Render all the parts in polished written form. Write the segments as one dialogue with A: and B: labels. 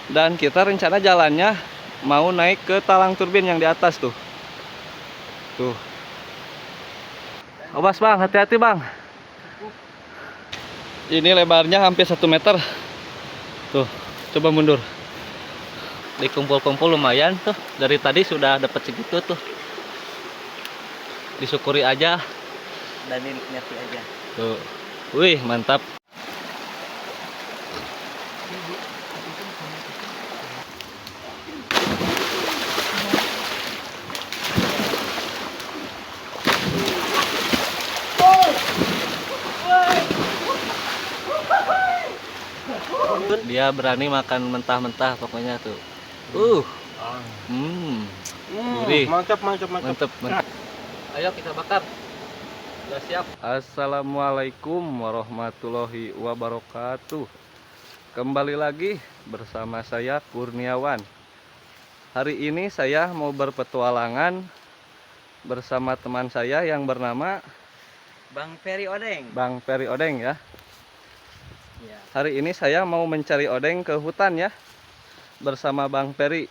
A: Dan kita rencana jalannya mau naik ke talang turbin yang di atas tuh. Tuh. Awas bang, hati-hati bang. Ini lebarnya hampir 1 meter. Tuh, coba mundur. Dikumpul-kumpul lumayan tuh. Dari tadi sudah dapat segitu tuh. Disyukuri aja.
B: Dan dinikmati aja.
A: Tuh. Wih, mantap. Dia berani makan mentah-mentah pokoknya tuh. Gurih.
B: Mantap.
A: Mantep. Ayo kita bakar. Sudah siap. Assalamualaikum warahmatullahi wabarakatuh. Kembali lagi bersama saya Kurniawan. Hari ini saya mau berpetualangan bersama teman saya yang bernama
B: Bang Peri Odeng.
A: Bang Peri Odeng ya.
B: Ya.
A: Hari ini saya mau mencari odeng ke hutan ya, bersama Bang Peri.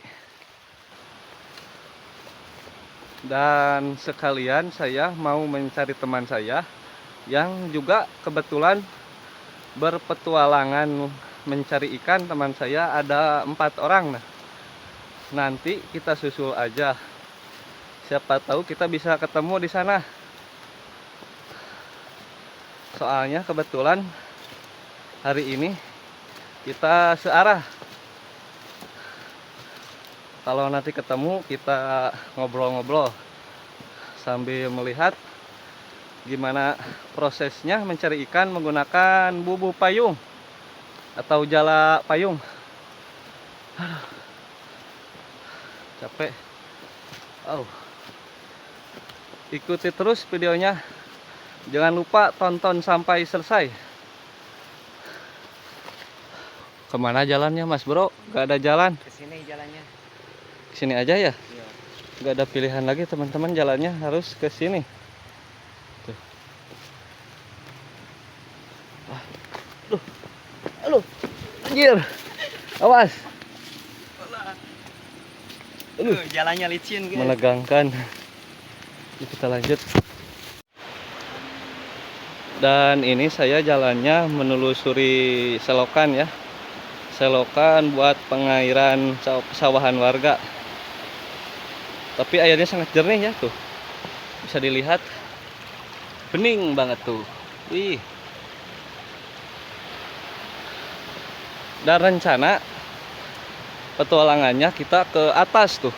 A: Dan sekalian saya mau mencari teman saya yang juga kebetulan berpetualangan mencari ikan. Teman saya ada 4 orang. Nah, nanti kita susul aja. Siapa tahu kita bisa ketemu di sana. Soalnya kebetulan hari ini kita searah. Kalau nanti ketemu kita ngobrol-ngobrol sambil melihat gimana prosesnya mencari ikan menggunakan bubu payung atau jala payung. Aduh, capek. Ikuti terus videonya. Jangan lupa tonton sampai selesai. Kemana jalannya Mas Bro? Gak ada jalan.
B: Kesini jalannya.
A: Sini aja ya?
B: Iya.
A: Gak ada pilihan lagi teman-teman, jalannya harus ke sini. Tuh. Aduh, anjir. Awas.
B: Jalannya licin guys.
A: Menegangkan. Yuk kita lanjut. Dan ini saya jalannya menelusuri selokan ya. Selokan buat pengairan sawahan warga. Tapi airnya sangat jernih ya tuh. Bisa dilihat. Bening banget tuh. Wih. Dan rencana petualangannya kita ke atas tuh.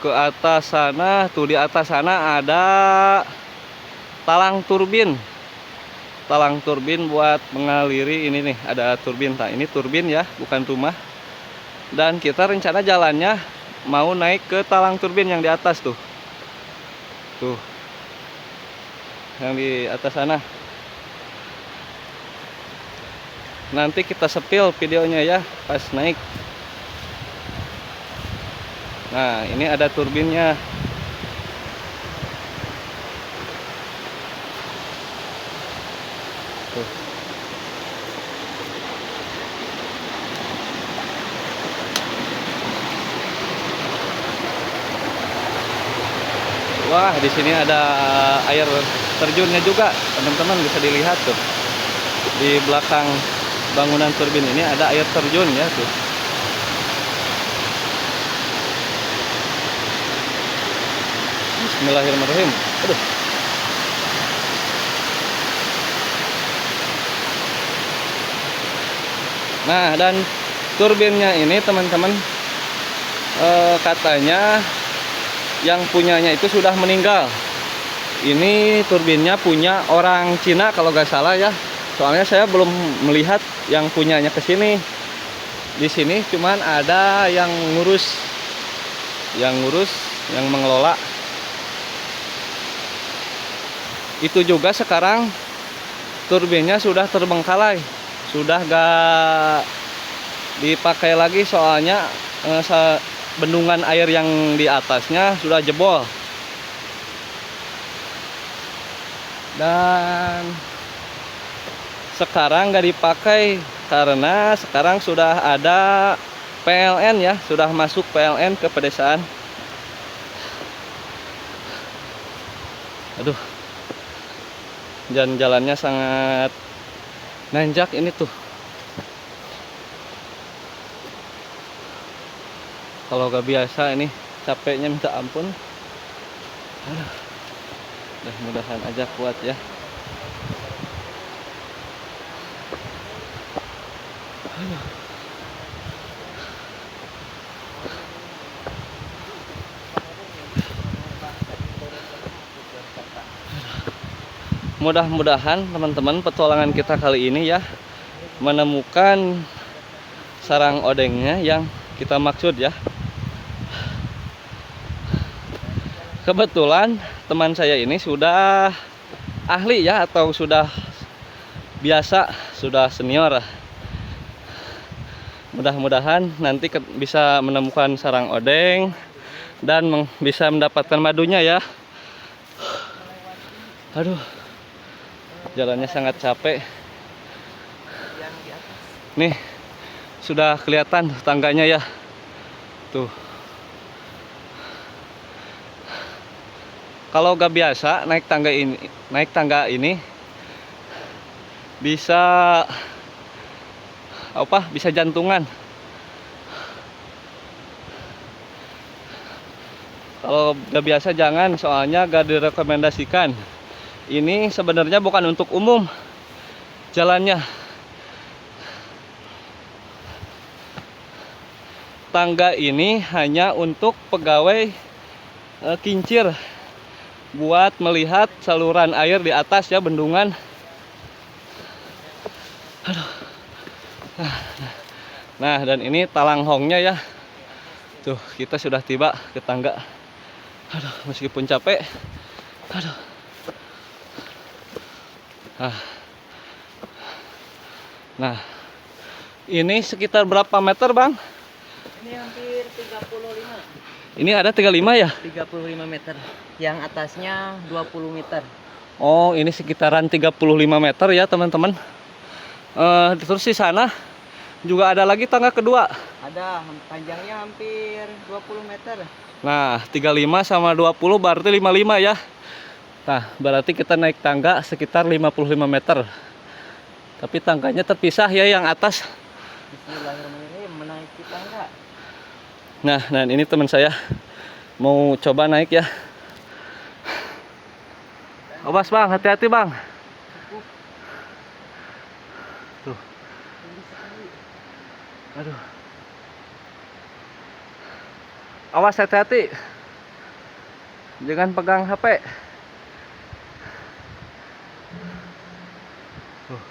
A: Ke atas sana, tuh di atas sana ada talang turbin. Talang turbin buat mengaliri ini nih, ada turbin. Nah, ini turbin ya, bukan rumah. Dan kita rencana jalannya mau naik ke talang turbin yang di atas tuh. Tuh. Yang di atas sana. Nanti kita sepil videonya ya pas naik. Nah, ini ada turbinnya. Tuh. Wah, di sini ada air terjunnya juga, teman-teman bisa dilihat tuh. Di belakang bangunan turbin ini ada air terjun ya tuh. Bismillahirrahmanirrahim. Aduh. Nah, dan turbinnya ini teman-teman katanya yang punyanya itu sudah meninggal. Ini turbinnya punya orang Cina kalau nggak salah ya. Soalnya saya belum melihat yang punyanya ke sini. Di sini cuman ada yang ngurus, yang mengelola. Itu juga sekarang turbinnya sudah terbengkalai, sudah gak dipakai lagi soalnya bendungan air yang di atasnya sudah jebol. Dan sekarang nggak dipakai karena sekarang sudah ada PLN ya, sudah masuk PLN ke pedesaan. Aduh, jalan-jalannya sangat nanjak ini tuh. Kalau gak biasa ini capeknya minta ampun. Aduh, mudah-mudahan aja kuat ya. Aduh. Mudah-mudahan teman-teman petualangan kita kali ini ya menemukan sarang odengnya yang kita maksud ya. Kebetulan teman saya ini sudah ahli ya, atau sudah biasa, sudah senior. Mudah-mudahan nanti bisa menemukan sarang odeng dan bisa mendapatkan madunya ya. Aduh, jalannya sangat capek. Nih, sudah kelihatan tangganya ya. Tuh. Kalau gak biasa naik tangga ini bisa bisa jantungan. Kalau gak biasa jangan, soalnya gak direkomendasikan. Ini sebenarnya bukan untuk umum jalannya. Tangga ini hanya untuk pegawai kincir, buat melihat saluran air di atas ya, bendungan. Aduh. Nah, dan ini talanghongnya ya. Tuh, kita sudah tiba ke tangga. Aduh, meskipun capek. Aduh. Nah, ini sekitar berapa meter, Bang?
B: Ini hampir 35.
A: Ini ada 35 ya?
B: 35 meter. Yang atasnya 20 meter.
A: Oh, ini sekitaran 35 meter ya, teman-teman. Terus di sana juga ada lagi tangga kedua.
B: Ada, panjangnya hampir 20 meter.
A: Nah, 35 sama 20 berarti 55 ya. Nah, berarti kita naik tangga sekitar 55 meter. Tapi tangganya terpisah ya yang atas.
B: Bismillahirrahmanirrahim, menaiki tangga.
A: Nah, dan ini teman saya mau coba naik ya. Awas Bang, hati-hati Bang. Tuh. Aduh. Awas, hati-hati. Jangan pegang HP. Tuh.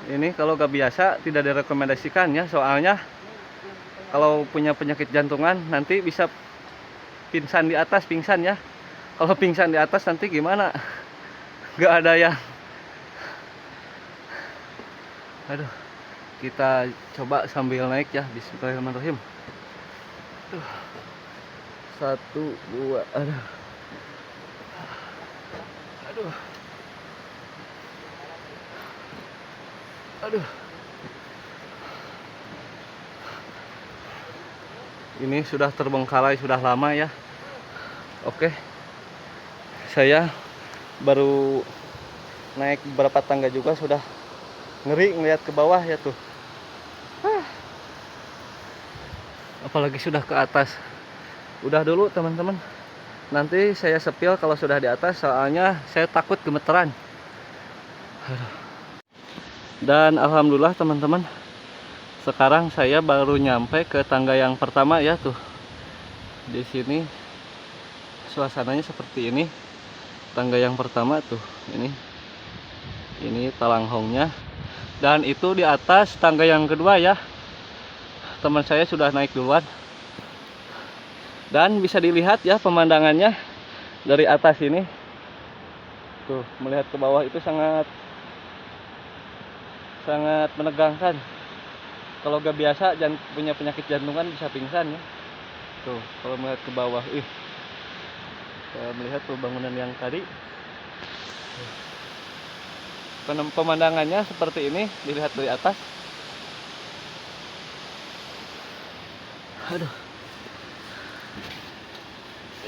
A: Ini kalau gak biasa tidak direkomendasikan ya, soalnya kalau punya penyakit jantungan nanti bisa pingsan di atas, pingsan ya. Kalau pingsan di atas nanti gimana? Gak ada yang. Aduh, kita coba sambil naik ya. Bismillahirrahmanirrahim. Tuh. 1, 2, aduh. Aduh. Aduh. Ini sudah terbengkalai, sudah lama ya. Oke. Saya baru naik beberapa tangga juga sudah ngeri ngelihat ke bawah ya tuh. Apalagi sudah ke atas. Udah dulu teman-teman. Nanti saya sepil kalau sudah di atas, soalnya saya takut gemeteran. Dan alhamdulillah teman-teman, sekarang saya baru nyampe ke tangga yang pertama ya tuh. Di sini suasananya seperti ini. Tangga yang pertama tuh, ini talanghongnya. Dan itu di atas tangga yang kedua ya. Teman saya sudah naik duluan. Dan bisa dilihat ya pemandangannya dari atas ini. Tuh, melihat ke bawah itu sangat menegangkan. Kalau gak biasa punya penyakit jantungan bisa pingsan ya. Tuh, kalau melihat ke bawah, saya melihat tuh bangunan yang tadi. Pemandangannya seperti ini dilihat dari atas. Aduh.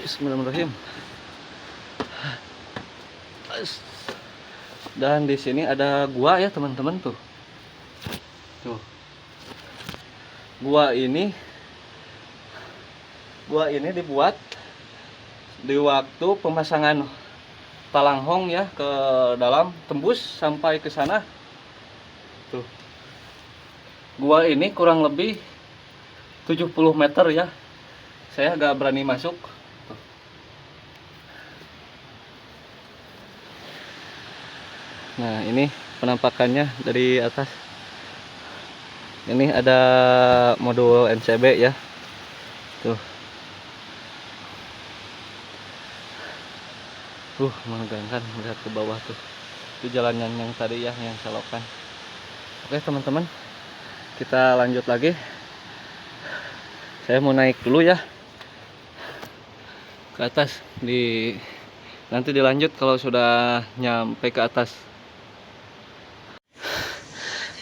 A: Bismillahirrahmanirrahim. Dan di sini ada gua ya teman-teman tuh. Tuh. Gua ini dibuat di waktu pemasangan talanghong ya ke dalam, tembus sampai ke sana. Tuh. Gua ini kurang lebih 70 meter ya. Saya gak berani masuk. Tuh. Nah, ini penampakannya dari atas. Ini ada modul NCB ya. Tuh. Menegangkan melihat ke bawah tuh. Itu jalan yang tadi ya, yang selokan. Oke teman-teman, kita lanjut lagi. Saya mau naik dulu ya ke atas. Nanti dilanjut kalau sudah nyampe ke atas.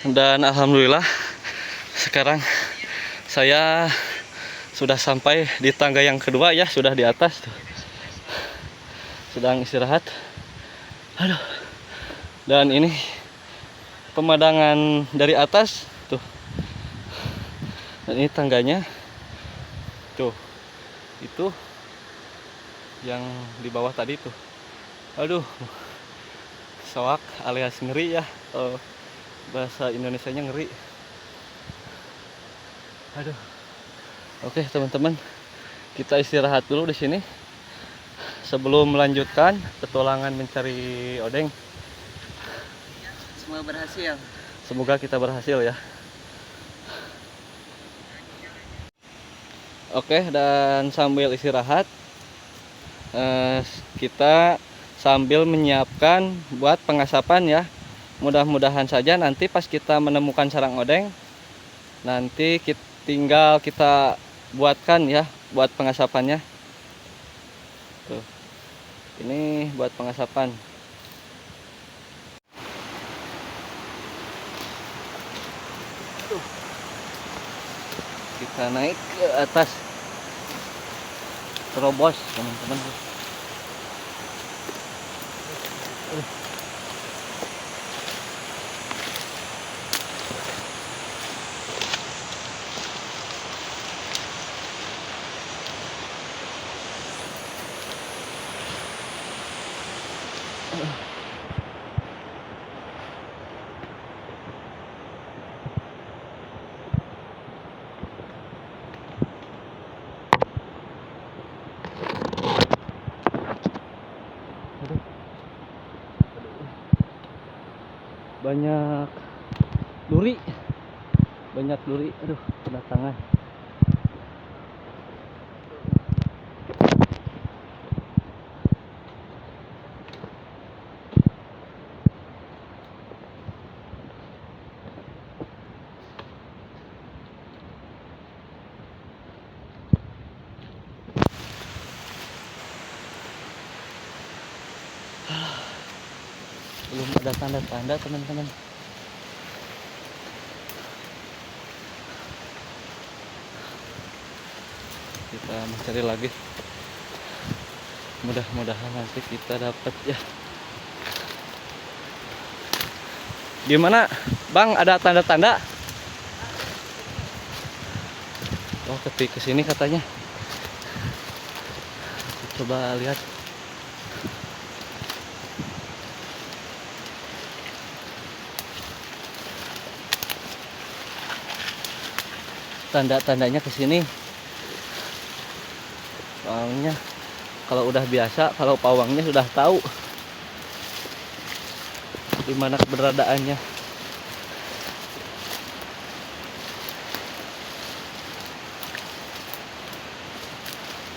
A: Dan alhamdulillah sekarang saya sudah sampai di tangga yang kedua ya, sudah di atas tuh. Sedang istirahat. Aduh. Dan ini pemandangan dari atas tuh. Dan ini tangganya. Tuh. Itu yang di bawah tadi tuh. Aduh. Soak alias ngeri ya. Bahasa Indonesianya ngeri. Aduh. Oke, teman-teman. Kita istirahat dulu di sini. Sebelum melanjutkan petualangan mencari odeng.
B: Semoga berhasil.
A: Semoga kita berhasil ya. Oke, dan sambil istirahat kita sambil menyiapkan buat pengasapan ya. Mudah-mudahan saja nanti pas kita menemukan sarang odeng, nanti tinggal kita buatkan ya buat pengasapannya. Tuh. Ini buat pengasapan. Kita naik ke atas, terobos teman-teman. Banyak duri, aduh, kena tangan. Belum ada tanda-tanda teman-teman. Kita mencari lagi. Mudah-mudahan nanti kita dapat ya. Gimana, Bang? Ada tanda-tanda? Oh, ketik ke sini katanya. Coba lihat. Tanda-tandanya ke sini. Soalnya kalau udah biasa, kalau pawangnya sudah tahu di mana keberadaannya.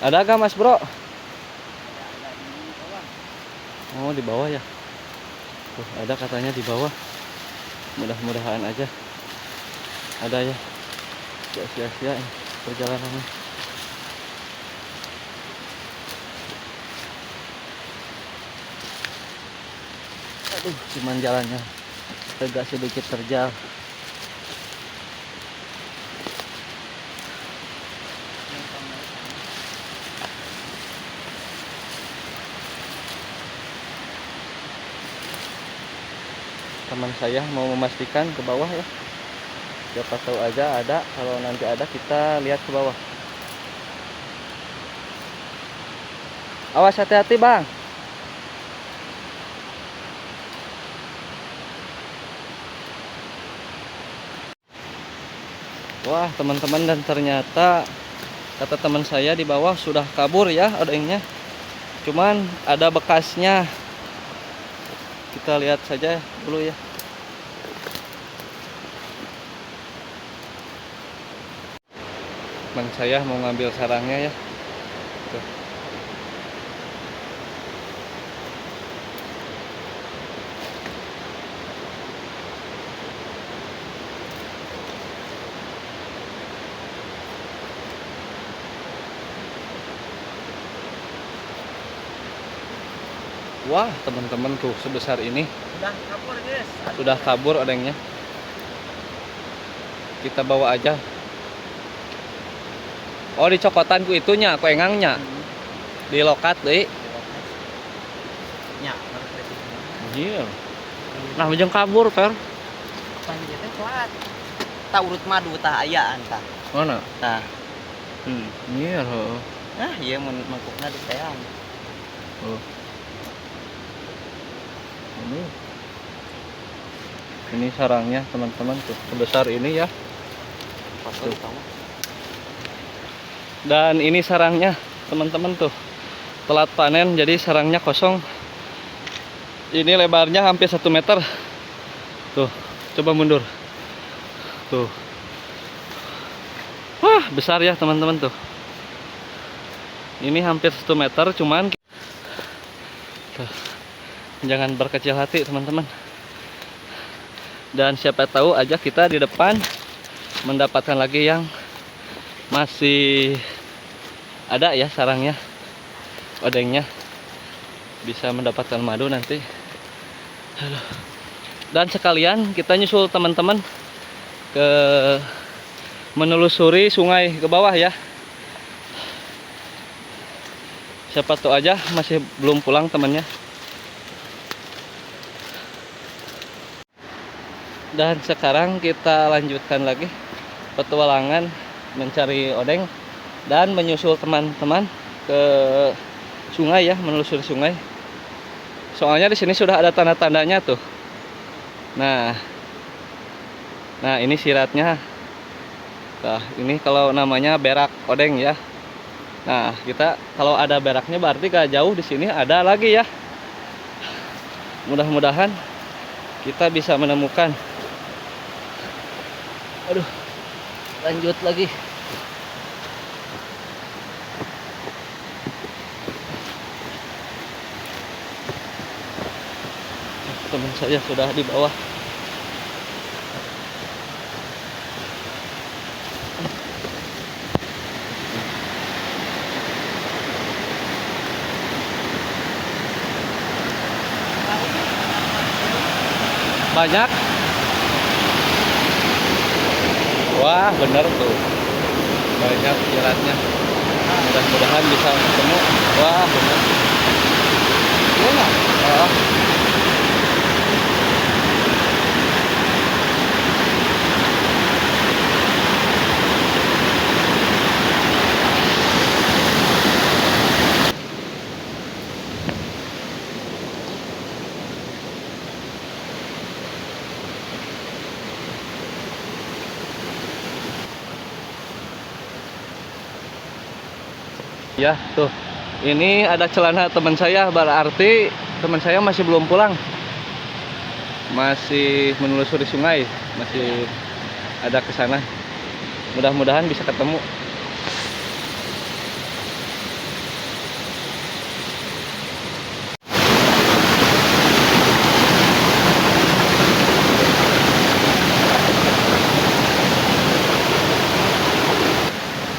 A: Ada gak Mas Bro? Oh, di bawah ya. Tuh, ada katanya di bawah. Mudah-mudahan aja ada ya. Gak sia-sia perjalanannya. Aduh, cuman jalannya agak sedikit terjal. Teman saya mau memastikan ke bawah ya. Siapa tahu aja ada. Kalau nanti ada kita lihat ke bawah. Awas, hati-hati bang. Wah teman-teman, dan ternyata kata teman saya di bawah sudah kabur ya odengnya. Cuman ada bekasnya. Kita lihat saja dulu ya. Teman saya mau ngambil sarangnya ya. Tuh. Wah teman-teman, tuh sebesar ini.
B: Sudah kabur guys.
A: Sudah kabur odengnya. Kita bawa aja. Oh, di cokotan ku itunya, ku engangnya. Di lokat deh.
B: Ya, harus presisi.
A: Iya. Nah, jeung kabur, Per.
B: Panjang teh kuat. Tak urut madu tah aya anta.
A: Mana?
B: Tah.
A: Iya, heeh.
B: Nah, ieu mun mangkukna di teang.
A: Oh. Ini sarangnya teman-teman tuh sebesar ini ya.
B: Tuh.
A: Dan ini sarangnya teman-teman tuh telat panen, jadi sarangnya kosong. Ini lebarnya hampir 1 meter. Tuh, coba mundur. Tuh. Wah, besar ya teman-teman tuh. Ini hampir 1 meter, cuman tuh, jangan berkecil hati teman-teman. Dan siapa tahu aja kita di depan mendapatkan lagi yang masih ada ya sarangnya, odengnya, bisa mendapatkan madu nanti. Aduh. Dan sekalian kita nyusul teman-teman ke menelusuri sungai ke bawah ya. Siapa tahu aja masih belum pulang temannya. Dan sekarang kita lanjutkan lagi petualangan mencari odeng dan menyusul teman-teman ke sungai ya, menelusuri sungai. Soalnya di sini sudah ada tanda-tandanya tuh. Nah, ini siratnya. Nah, ini kalau namanya berak odeng ya. Nah, kita kalau ada beraknya berarti gak jauh di sini ada lagi ya. Mudah-mudahan kita bisa menemukan. Aduh, lanjut lagi. Teman saya sudah di bawah. Banyak. Wah, bener tuh. Banyak siratnya. Mudah-mudahan bisa ketemu. Wah, bener. Iya. Oh. Ya, tuh. Ini ada celana teman saya, berarti teman saya masih belum pulang. Masih menelusuri sungai, masih ada ke sana. Mudah-mudahan bisa ketemu.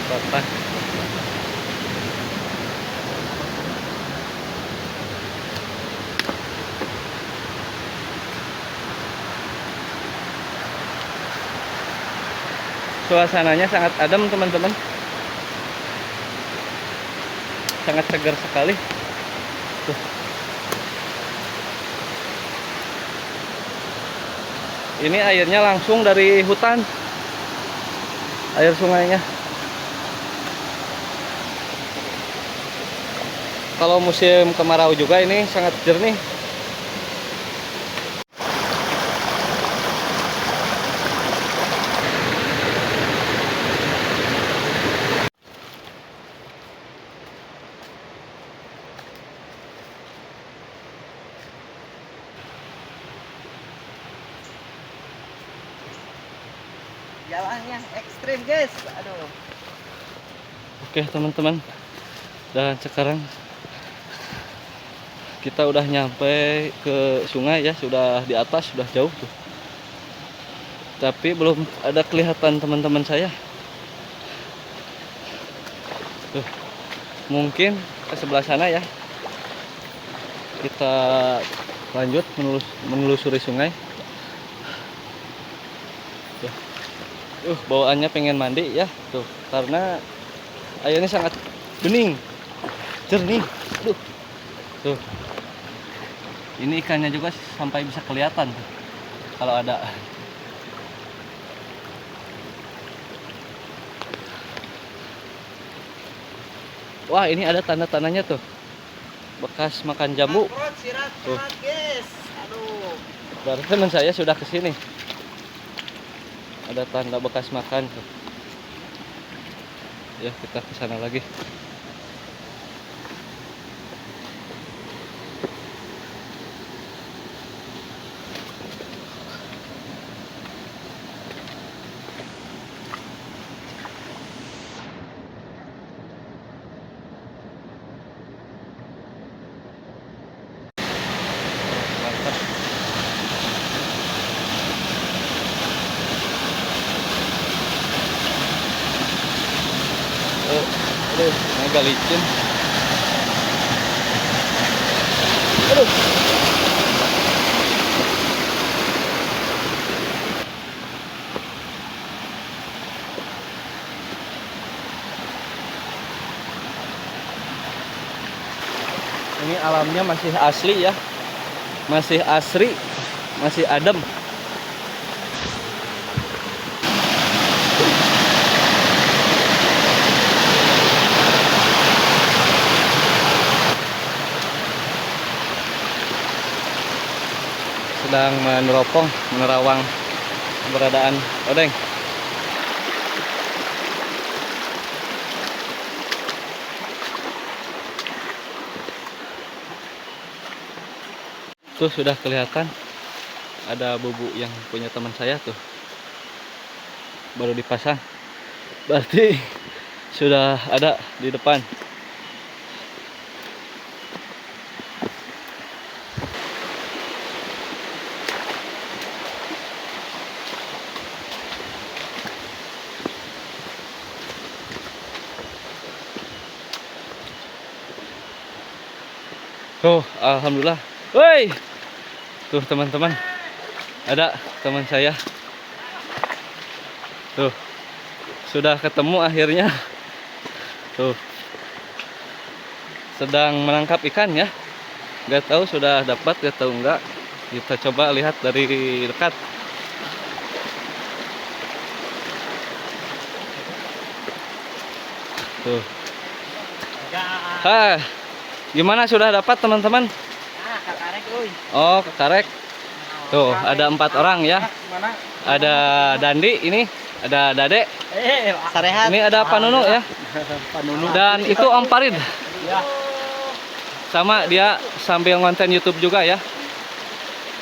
A: Bapak. Suasananya sangat adem teman-teman. Sangat segar sekali. Tuh. Ini airnya langsung dari hutan. Air sungainya. Kalau musim kemarau juga ini sangat jernih.
B: Jalannya ekstrim guys, aduh.
A: Oke teman-teman, dan sekarang kita udah nyampe ke sungai ya, sudah di atas, sudah jauh tuh. Tapi belum ada kelihatan teman-teman saya. Tuh, mungkin ke sebelah sana ya. Kita lanjut menelusuri sungai. Tuh. Bawaannya pengen mandi ya, tuh, karena airnya sangat bening, jernih. Tuh. Ini ikannya juga sampai bisa kelihatan tuh, kalau ada. Wah, ini ada tanda-tandanya tuh, bekas makan jambu. Tuh.
B: Guys. Aduh.
A: Berarti teman saya sudah kesini. Ada tanda bekas makan tuh. Ya, kita ke sana lagi. Mantap. Aduh, agak licin. Aduh. Ini alamnya masih asli ya, masih asri, masih adem. Sedang menerawang keberadaan odeng. Tuh sudah kelihatan ada bubuk yang punya teman saya tuh, baru dipasang, berarti sudah ada di depan. Tuh, alhamdulillah. Woi, tuh teman-teman, ada teman saya. Tuh, sudah ketemu akhirnya. Tuh, sedang menangkap ikan ya. Gak tahu sudah dapat, gak tahu enggak. Kita coba lihat dari dekat. Tuh. Hah, gimana, sudah dapat teman-teman?
B: Kekarek, uy.
A: Oh, kekarek. Tuh, ada 4 orang ya.
B: Mana?
A: Ada Dandi, ini ada Dade,
B: Sarehat.
A: ini ada Panunu ya. Dan itu Om Parid.
B: Ya.
A: Sama dia sambil ngonten YouTube juga ya.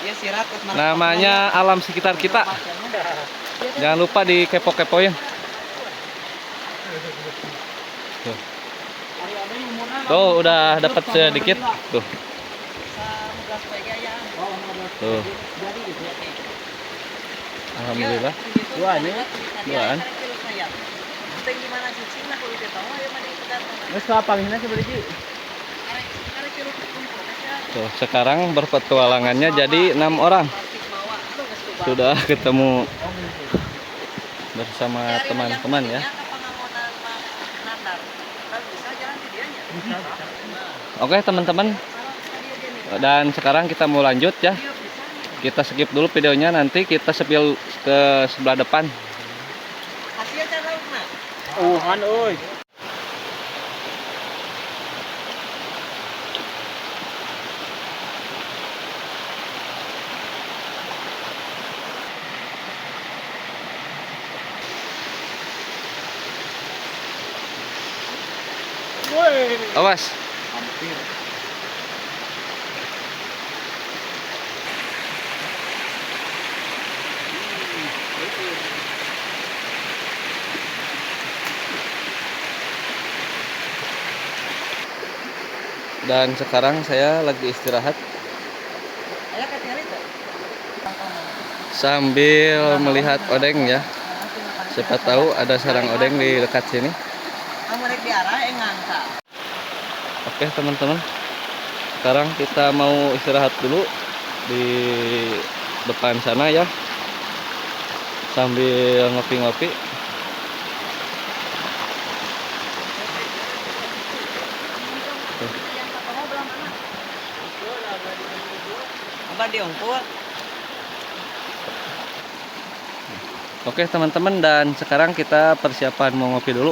B: Iya, sirat.
A: Namanya Alam Sekitar Kita. Jangan lupa di kepo-kepoin. Tuh. Tuh, udah dapat sedikit. Tuh. Tuh. Alhamdulillah. Duaan. Tuh, sekarang berpetualangannya jadi 6 orang. Sudah ketemu bersama teman-teman ya. Oke teman-teman, dan sekarang kita mau lanjut ya. Kita skip dulu videonya, nanti kita spill ke sebelah depan.
C: Oi.
A: Awas.
C: Hampir.
A: Dan sekarang saya lagi istirahat sambil melihat odeng ya. Siapa tahu ada sarang odeng di dekat sini. Oke teman-teman, sekarang kita mau istirahat dulu di depan sana ya, sambil ngopi-ngopi. Oke teman-teman, dan sekarang kita persiapan mau ngopi dulu.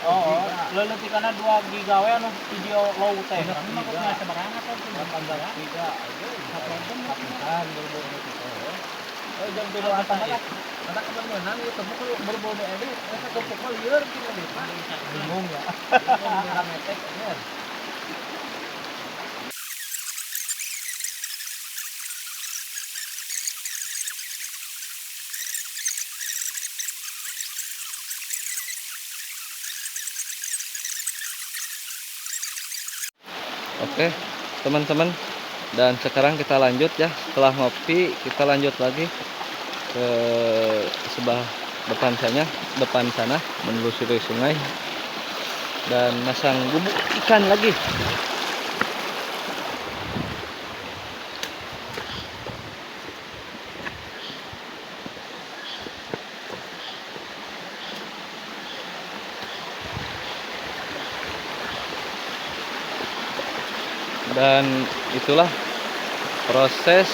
C: Oh, leuleut kana 2 giga we anu video low teh. Maksudnya sebarangan atuh 18 giga. Oh, jam 3 atas ya. Ada kebenaran ieu tepuk berbol edit, eta tepuk lieur kieu bingung ya. Metek bener.
A: Oke teman-teman, dan sekarang kita lanjut ya. Setelah ngopi kita lanjut lagi ke sebelah depan sana menelusuri sungai dan masang gubuk ikan lagi. Dan itulah proses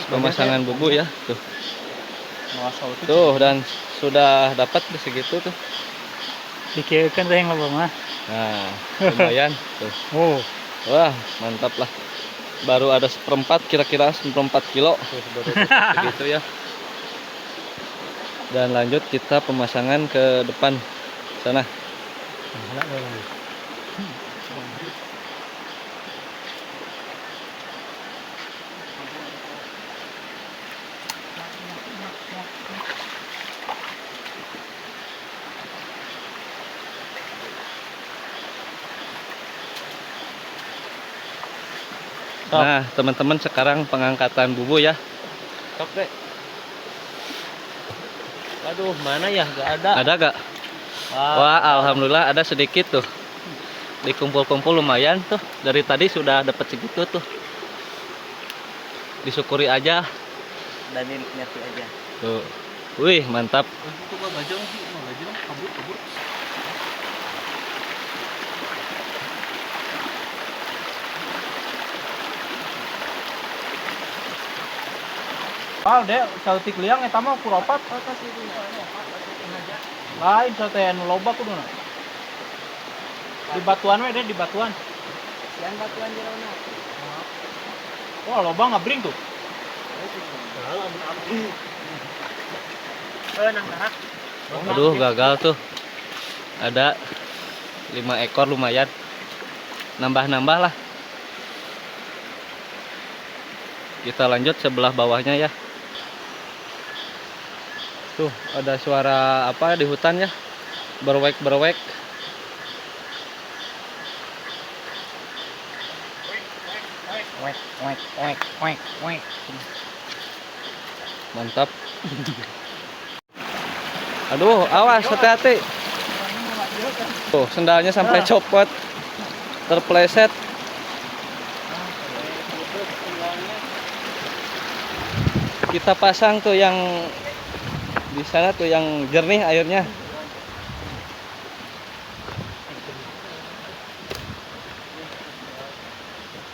A: pemasangan bubu ya tuh. Dan sudah dapat segitu tuh.
C: Dikirakan teh yang mah.
A: Nah, lumayan tuh.
C: Oh,
A: Wah, mantap lah. Baru ada seperempat, kira-kira 1/4 kilo. Segitu ya. Dan lanjut kita pemasangan ke depan sana. Nah, teman-teman, sekarang pengangkatan bubu ya.
C: Sok deh. Aduh, mana ya? Gak ada.
A: Ada gak? Wah, alhamdulillah ada sedikit tuh. Dikumpul-kumpul lumayan tuh. Dari tadi sudah dapat segitu tuh. Disyukuri aja.
B: Dan nikmati aja.
A: Tuh. Wih, mantap.
C: Itu gak bajang sih, mau bajang kabur. Dek, sautik liang eta mah kuropat. Lain sate anu loba kuduna. Di batuan we deh, di batuan.
B: Sian batuan jerona.
C: Wah, loba ngabring tuh.
A: Aduh, gagal tuh. Ada 5 ekor lumayan. Nambah-nambah lah. Kita lanjut sebelah bawahnya ya. Tuh, ada suara apa di hutan ya? Berwek-berwek.
B: Wek.
A: Mantap. Aduh, awas, hati-hati. Tuh, sendalnya sampai copot. Terpleset. Kita pasang tuh yang di sana tuh yang jernih airnya.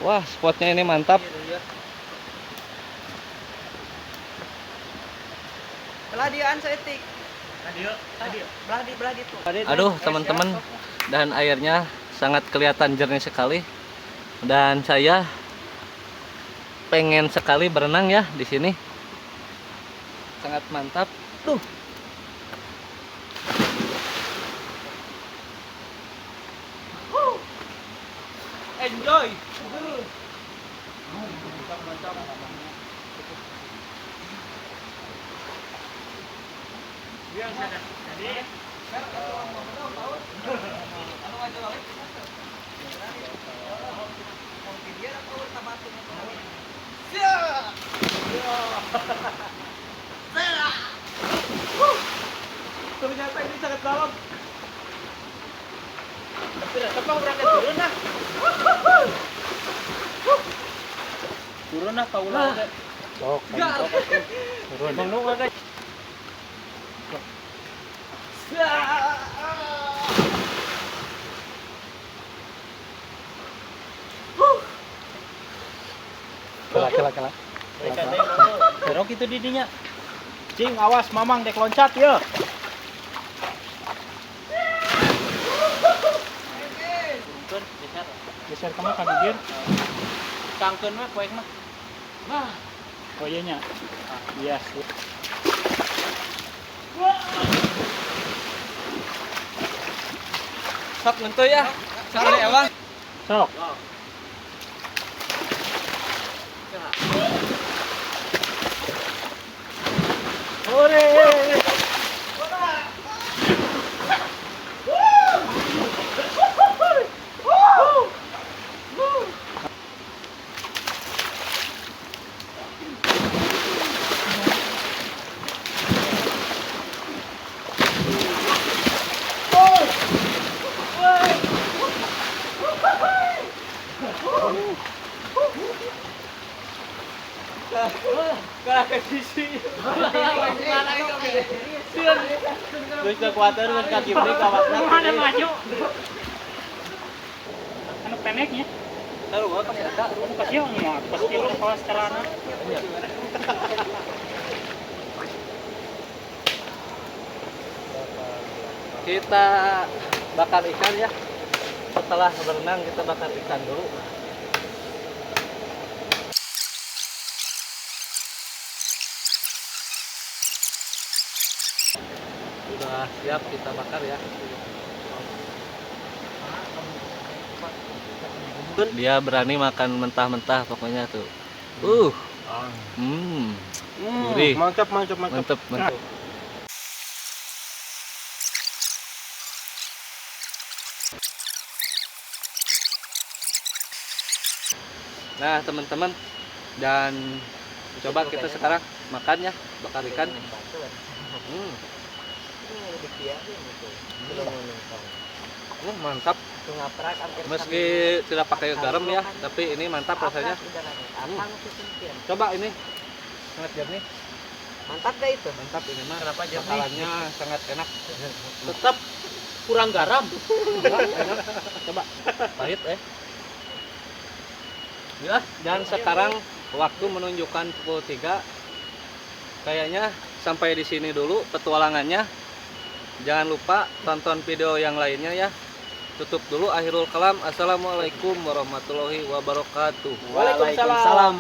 A: Wah, spotnya ini mantap.
B: Beladian seetik. Beladi tuh.
A: Aduh, teman-teman, dan airnya sangat kelihatan jernih sekali. Dan saya pengen sekali berenang ya di sini. Sangat mantap. Tuh.
C: Enjoy. Ternyata ini sangat dalam. Tapi berangkat turun lah. Turun lah kau lah. Sok. Turun. Bang Nung ada.
A: Kela.
C: Berok itu didinya. Cing, awas mamang dek loncat ya. Geser kamu kan bibir. Kangkeun mah poek mah. Nah. Oh iya nya. Iya.
A: Sok nentu ya. Sekali ewang.
C: Sok. Ore. Terus kekuatan dengan kaki beli kawatnya. Mana maju? Anu pendeknya.
A: Tahu gua kasih ada.
C: Anu kecil mah pasti lu kelas celana.
A: Kita bakar ikan ya. Setelah berenang kita bakar ikan dulu. Sudah siap kita bakar ya. Dia berani makan mentah-mentah pokoknya tuh. Gurih.
C: Mantap.
A: Mantep. Nah teman-teman, dan coba kita sekarang makan ya, bakar ikan. Mantap. Meski tidak pakai garam ya, tapi ini mantap rasanya. Coba ini sangat jernih.
B: Mantap gak itu?
A: Mantap ini mah.
C: Kenapa jernih?
A: Bakalannya sangat enak.
C: Tetap kurang garam.
A: Enggak, enak. Coba.
C: Pahit
A: Ya, dan sekarang waktu menunjukkan pukul 3. Kayaknya sampai di sini dulu petualangannya. Jangan lupa tonton video yang lainnya ya. Tutup dulu, akhirul kalam. Assalamualaikum warahmatullahi wabarakatuh.
C: Waalaikumsalam.